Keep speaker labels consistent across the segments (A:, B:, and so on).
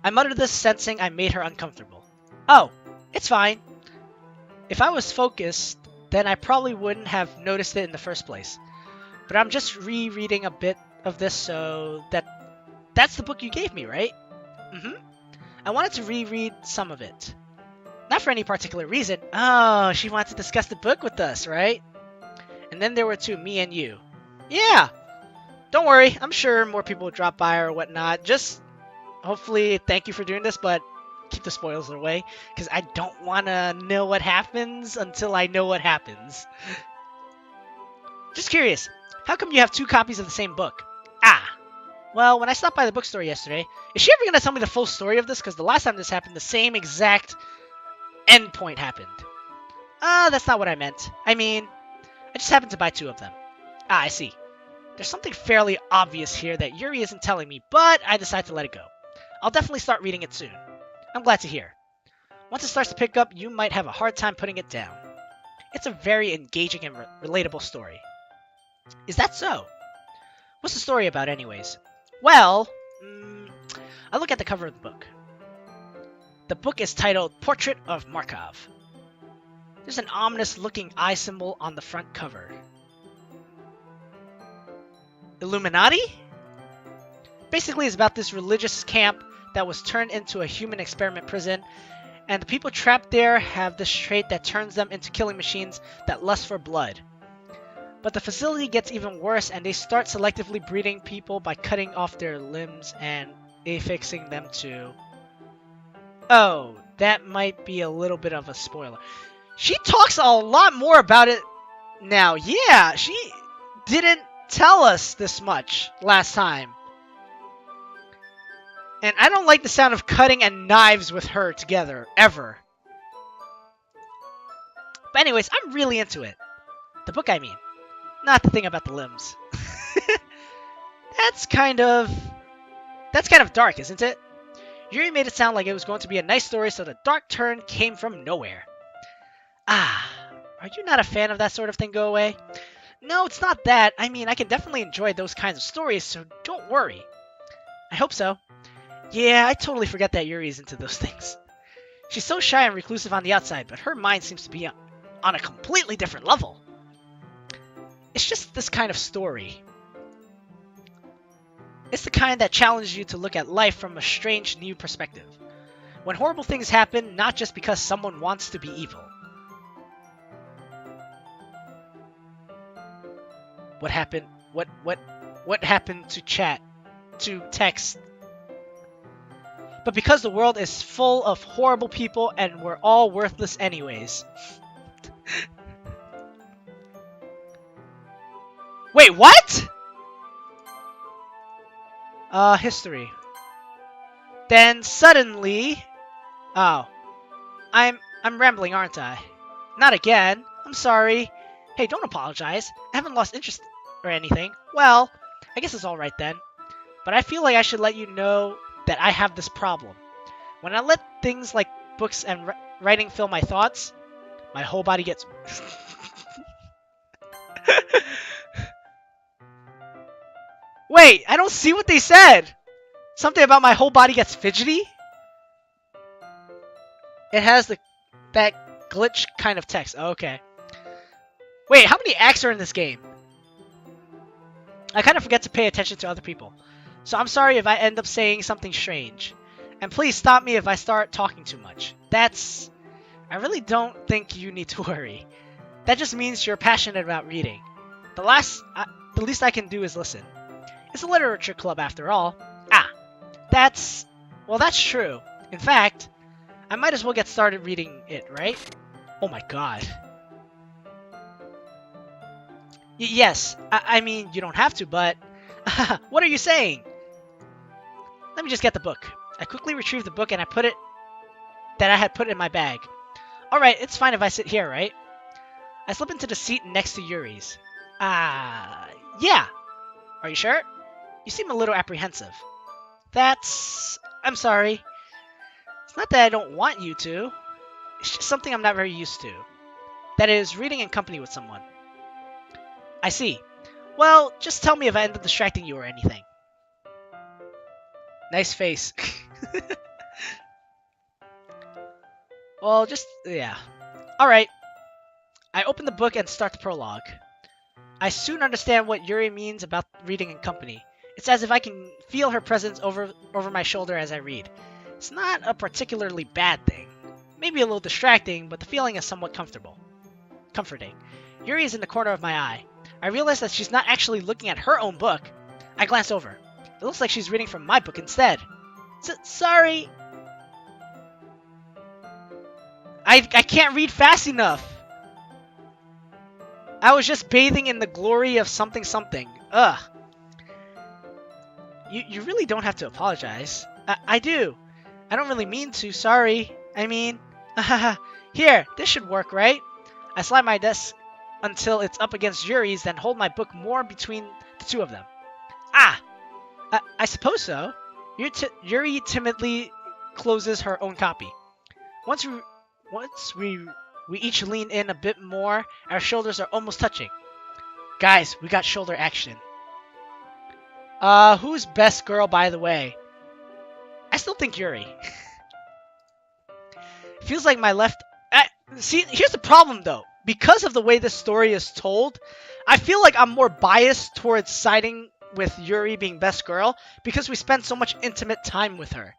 A: I muttered this, sensing I made her uncomfortable. Oh, it's fine. If I was focused, then I probably wouldn't have noticed it in the first place. But I'm just rereading a bit of this, so that's the book you gave me, right? Mm-hmm. I wanted to reread some of it. Not for any particular reason. Oh, she wants to discuss the book with us, right? And then there were two, me and you. Yeah! Don't worry, I'm sure more people will drop by or whatnot. Just, hopefully, thank you for doing this, but keep the spoilers away. Because I don't want to know what happens until I know what happens. Just curious, how come you have two copies of the same book? Ah, well, when I stopped by the bookstore yesterday, is she ever going to tell me the full story of this? Because the last time this happened, the same exact end point happened. That's not what I meant. I mean, I just happened to buy two of them. Ah, I see. There's something fairly obvious here that Yuri isn't telling me, but I decided to let it go. I'll definitely start reading it soon. I'm glad to hear. Once it starts to pick up, you might have a hard time putting it down. It's a very engaging and relatable story. Is that so? What's the story about anyways? Well, I look at the cover of the book. The book is titled Portrait of Markov. There's an ominous-looking eye symbol on the front cover. Illuminati? Basically, it's about this religious camp that was turned into a human experiment prison, and the people trapped there have this trait that turns them into killing machines that lust for blood. But the facility gets even worse, and they start selectively breeding people by cutting off their limbs and affixing them to... Oh, that might be a little bit of a spoiler. She talks a lot more about it now. Yeah, she didn't tell us this much last time. And I don't like the sound of cutting and knives with her together, ever. But anyways, I'm really into it. The book, I mean. Not the thing about the limbs. That's kind of dark, isn't it? Yuri made it sound like it was going to be a nice story, so the dark turn came from nowhere. Ah, are you not a fan of that sort of thing, Goawei? No, it's not that. I mean, I can definitely enjoy those kinds of stories, so don't worry. I hope so. Yeah, I totally forgot that Yuri is into those things. She's so shy and reclusive on the outside, but her mind seems to be on a completely different level. It's just this kind of story. It's the kind that challenges you to look at life from a strange new perspective. When horrible things happen, not just because someone wants to be evil. What happened? What happened to chat? To text? But because the world is full of horrible people and we're all worthless anyways. Wait, what? History. Then suddenly... Oh. I'm rambling, aren't I? Not again. I'm sorry. Hey, don't apologize. I haven't lost interest or anything. Well, I guess it's alright then. But I feel like I should let you know that I have this problem. When I let things like books and writing fill my thoughts, my whole body gets... Wait, I don't see what they said! Something about my whole body gets fidgety? It has that glitch kind of text. Oh, okay. Wait, how many acts are in this game? I kind of forget to pay attention to other people. So I'm sorry if I end up saying something strange. And please stop me if I start talking too much. I really don't think you need to worry. That just means you're passionate about reading. The least I can do is listen. It's a literature club after all. Ah, that's true. In fact, I might as well get started reading it, right? Oh my god. Yes, I mean, you don't have to, but... What are you saying? Let me just get the book. I quickly retrieved the book and I had put in my bag. Alright, it's fine if I sit here, right? I slip into the seat next to Yuri's. Yeah. Are you sure? You seem a little apprehensive. I'm sorry. It's not that I don't want you to. It's just something I'm not very used to. That is, reading in company with someone. I see. Well, just tell me if I end up distracting you or anything. Nice face. Well, yeah. Alright. I open the book and start the prologue. I soon understand what Yuri means about reading in company. It's as if I can feel her presence over my shoulder as I read. It's not a particularly bad thing. Maybe a little distracting, but the feeling is somewhat comforting. Yuri is in the corner of my eye. I realize that she's not actually looking at her own book. I glance over. It looks like she's reading from my book instead. Sorry. I can't read fast enough. I was just bathing in the glory of something something. Ugh. You really don't have to apologize. I do. I don't really mean to, sorry. I mean... Here, this should work, right? I slide my desk until it's up against Yuri's, then hold my book more between the two of them. Ah! I suppose so. Yuri timidly closes her own copy. Once we each lean in a bit more, our shoulders are almost touching. Guys, we got shoulder action. Who's best girl, by the way? I still think Yuri. Feels like my left... see, here's the problem, though. Because of the way this story is told, I feel like I'm more biased towards siding with Yuri being best girl because we spend so much intimate time with her.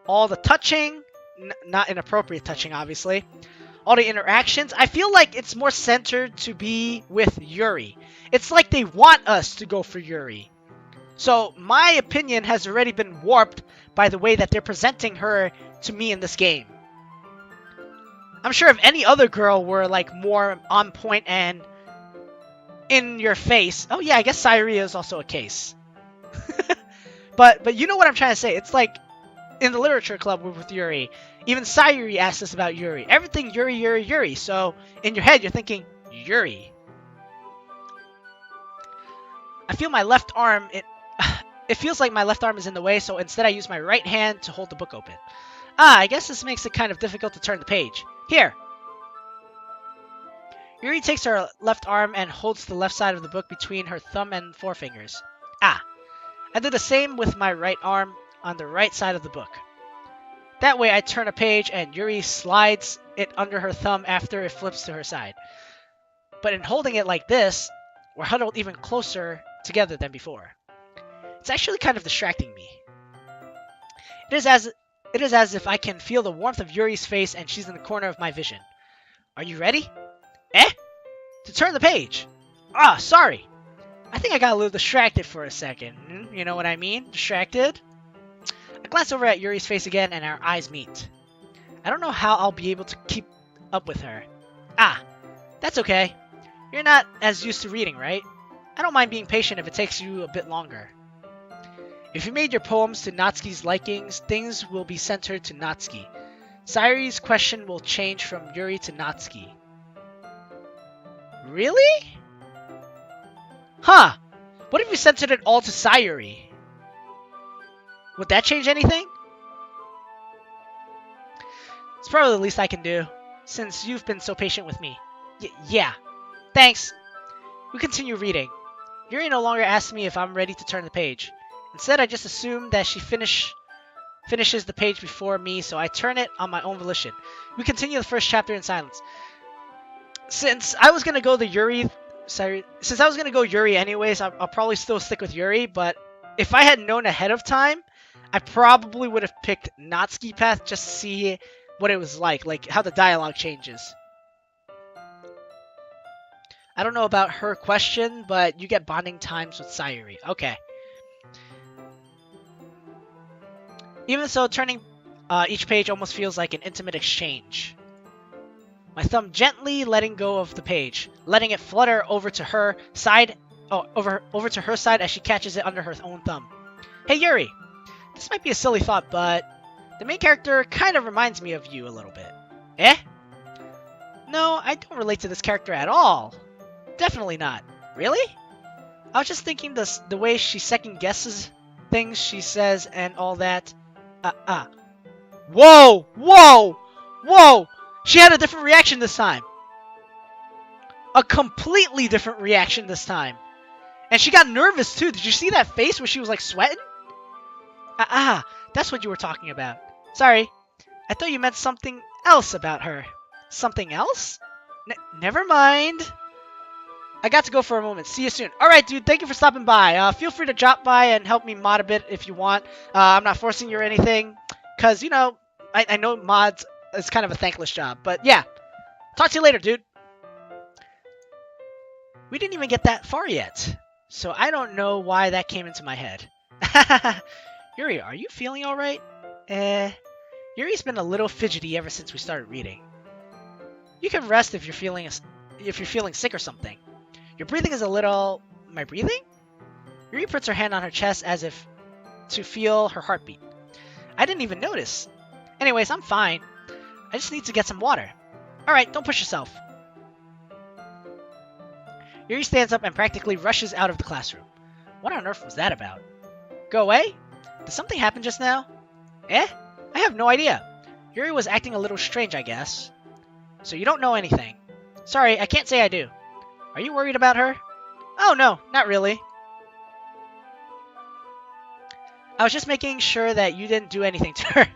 A: All the touching, not inappropriate touching, obviously. All the interactions, I feel like it's more centered to be with Yuri. It's like they want us to go for Yuri. So my opinion has already been warped by the way that they're presenting her to me in this game. I'm sure if any other girl were like more on point and in your face. Oh yeah, I guess Sayori is also a case. but you know what I'm trying to say. It's like in the literature club with Yuri. Even Sayori asked us about Yuri. Everything Yuri, Yuri, Yuri. So in your head, you're thinking Yuri. I feel my left arm. It feels like my left arm is in the way. So instead, I use my right hand to hold the book open. I guess this makes it kind of difficult to turn the page. Here. Yuri takes her left arm and holds the left side of the book between her thumb and forefingers. I do the same with my right arm on the right side of the book. That way I turn a page and Yuri slides it under her thumb after it flips to her side. But in holding it like this, we're huddled even closer together than before. It's actually kind of distracting me. It is as if I can feel the warmth of Yuri's face and she's in the corner of my vision. Are you ready? To turn the page. Sorry. I think I got a little distracted for a second. You know what I mean? Distracted? I glance over at Yuri's face again and our eyes meet. I don't know how I'll be able to keep up with her. That's okay. You're not as used to reading, right? I don't mind being patient if it takes you a bit longer. If you made your poems to Natsuki's likings, things will be centered to Natsuki. Sayori's question will change from Yuri to Natsuki. Really? Huh. What if you centered it all to Sayori? Would that change anything? It's probably the least I can do, since you've been so patient with me. Yeah. Thanks. We continue reading. Yuri no longer asks me if I'm ready to turn the page. Instead, I just assume that she finishes the page before me, so I turn it on my own volition. We continue the first chapter in silence. Since I was gonna go Yuri anyways, I'll probably still stick with Yuri, but if I had known ahead of time, I probably would have picked Natsuki path just to see what it was like how the dialogue changes. I don't know about her question, but you get bonding times with Sayori. Okay. Even so, turning each page almost feels like an intimate exchange. My thumb gently letting go of the page, letting it flutter over to her side, over to her side as she catches it under her own thumb. Hey Yuri, this might be a silly thought, but the main character kind of reminds me of you a little bit. No, I don't relate to this character at all. Definitely not. Really? I was just thinking the way she second guesses things she says and all that. Whoa! Whoa! Whoa! She had a different reaction this time. A completely different reaction this time. And she got nervous too. Did you see that face where she was like sweating? That's what you were talking about. Sorry, I thought you meant something else about her. Something else? Never mind. I got to go for a moment. See you soon. Alright, dude, thank you for stopping by. Feel free to drop by and help me mod a bit if you want. I'm not forcing you or anything. Because, you know, I know mods is kind of a thankless job. But yeah, talk to you later, dude. We didn't even get that far yet. So I don't know why that came into my head. Yuri, are you feeling alright? Yuri's been a little fidgety ever since we started reading. You can rest if you're feeling sick or something. Your breathing is a little... My breathing? Yuri puts her hand on her chest as if to feel her heartbeat. I didn't even notice. Anyways, I'm fine. I just need to get some water. Alright, don't push yourself. Yuri stands up and practically rushes out of the classroom. What on earth was that about? Goawei? Did something happen just now? Eh? I have no idea. Yuri was acting a little strange, I guess. So you don't know anything. Sorry, I can't say I do. Are you worried about her? Oh no, not really. I was just making sure that you didn't do anything to her.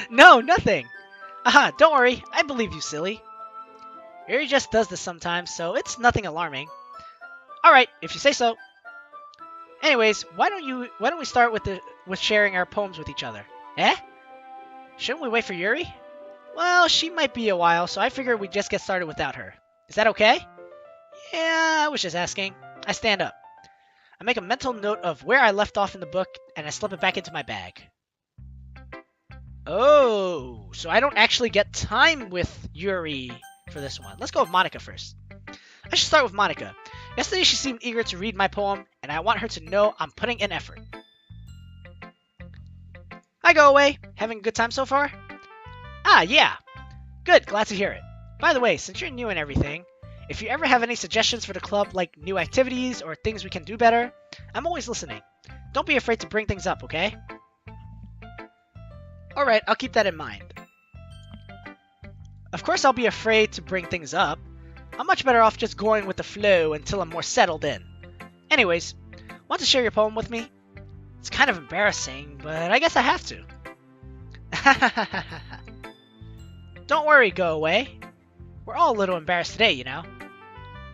A: No, nothing. Aha, don't worry. I believe you, silly. Yuri just does this sometimes, so it's nothing alarming. Alright, if you say so. Anyways, why don't we start with sharing our poems with each other? Eh? Shouldn't we wait for Yuri? Well, she might be a while, so I figured we'd just get started without her. Is that okay? Yeah, I was just asking. I stand up. I make a mental note of where I left off in the book, and I slip it back into my bag. Oh, so I don't actually get time with Yuri for this one. Let's go with Monika first. I should start with Monika. Yesterday she seemed eager to read my poem, and I want her to know I'm putting in effort. Hi, Goawei. Having a good time so far? Ah, yeah. Good, glad to hear it. By the way, since you're new and everything, if you ever have any suggestions for the club, like new activities or things we can do better, I'm always listening. Don't be afraid to bring things up, okay? Alright, I'll keep that in mind. Of course I'll be afraid to bring things up. I'm much better off just going with the flow until I'm more settled in. Anyways, want to share your poem with me? It's kind of embarrassing, but I guess I have to. Don't worry, Goawei. We're all a little embarrassed today, you know?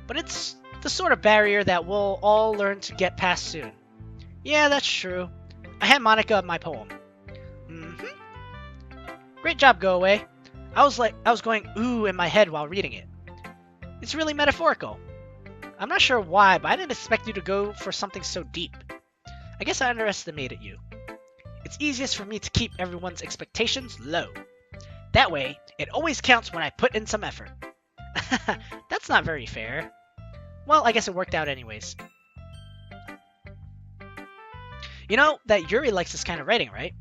A: But it's the sort of barrier that we'll all learn to get past soon. Yeah, that's true. I hand Monika my poem. Great job, Goawei. I was going ooh in my head while reading it. It's really metaphorical. I'm not sure why, but I didn't expect you to go for something so deep. I guess I underestimated you. It's easiest for me to keep everyone's expectations low. That way, it always counts when I put in some effort. That's not very fair. Well, I guess it worked out anyways. You know that Yuri likes this kind of writing, right?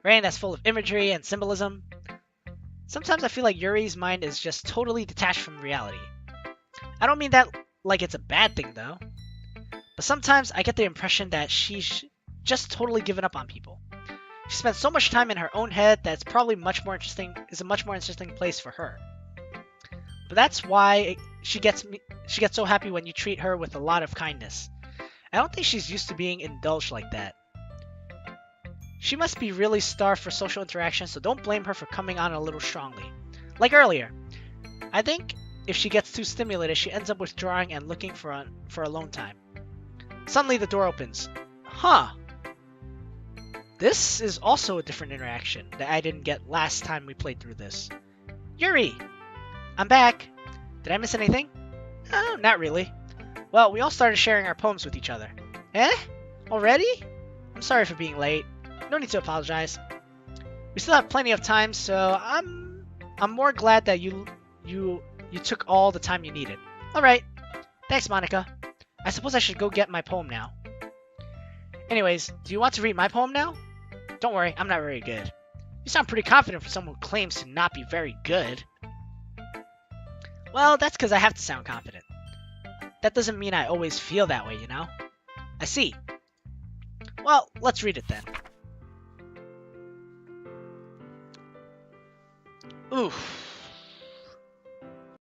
A: Writing that's full of imagery and symbolism. Sometimes I feel like Yuri's mind is just totally detached from reality. I don't mean that like it's a bad thing, though. But sometimes I get the impression that she's just totally given up on people. She spends so much time in her own head that it's probably a much more interesting place for her. But that's why she gets so happy when you treat her with a lot of kindness. I don't think she's used to being indulged like that. She must be really starved for social interaction, so don't blame her for coming on a little strongly. Like earlier, I think if she gets too stimulated, she ends up withdrawing and looking for alone time. Suddenly the door opens. Huh. This is also a different interaction that I didn't get last time we played through this. Yuri! I'm back. Did I miss anything? Oh, not really. Well, we all started sharing our poems with each other. Eh? Already? I'm sorry for being late. No need to apologize. We still have plenty of time, so I'm more glad that you took all the time you needed. Alright. Thanks, Monika. I suppose I should go get my poem now. Anyways, do you want to read my poem now? Don't worry, I'm not very good. You sound pretty confident for someone who claims to not be very good. Well, that's because I have to sound confident. That doesn't mean I always feel that way, you know? I see. Well, let's read it then. Oof.